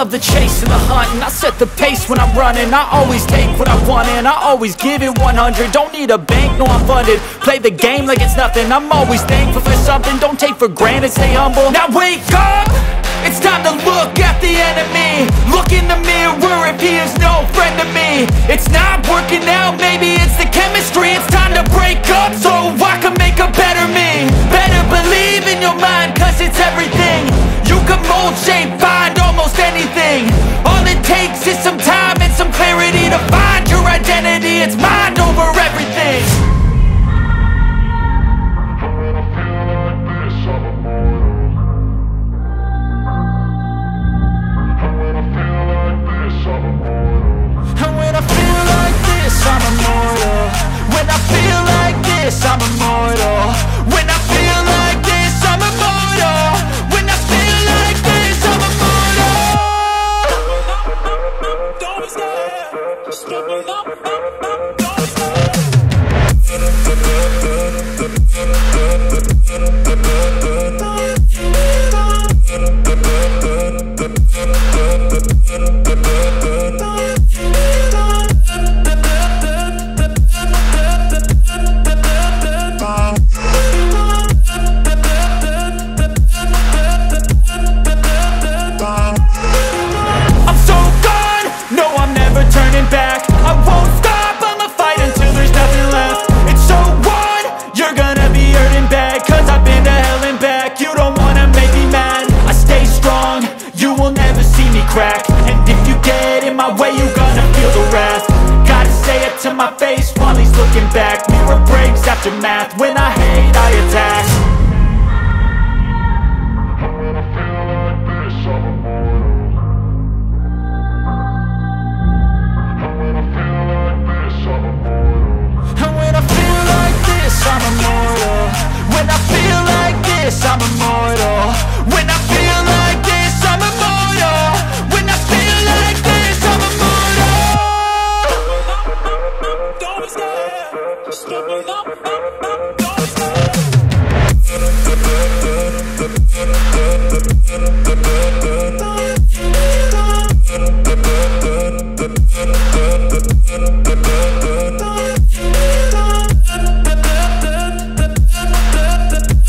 love the chase and the hunt, and I set the pace when I'm running. I always take what I want and I always give it 100. Don't need a bank, no I'm funded. Play the game like it's nothing. I'm always thankful for something. Don't take for granted, stay humble. Now wake up! It's time to look at the enemy. Look in the mirror if he is no friend to me. It's not working out, maybe it's the chemistry. It's time to break up so I can make a better me. Better believe in your mind, cause it's everything. You can mold, shape, find almost anything. All it takes is some time and some clarity to find your identity. It's mind over everything. I'm immortal. When I feel like this, I'm immortal. When I feel like this, I'm immortal. When I feel like this, I'm immortal. Don't stop. Step it up. Don't back. I won't stop, I'ma fight until there's nothing left. It's so on, you're gonna be hurting bad, cause I've been to hell and back. You don't wanna make me mad, I stay strong, you will never see me crack. And if you get in my way, you're gonna feel the wrath. Gotta say it to my face while he's looking back. Mirror breaks after math, when I hate I attack.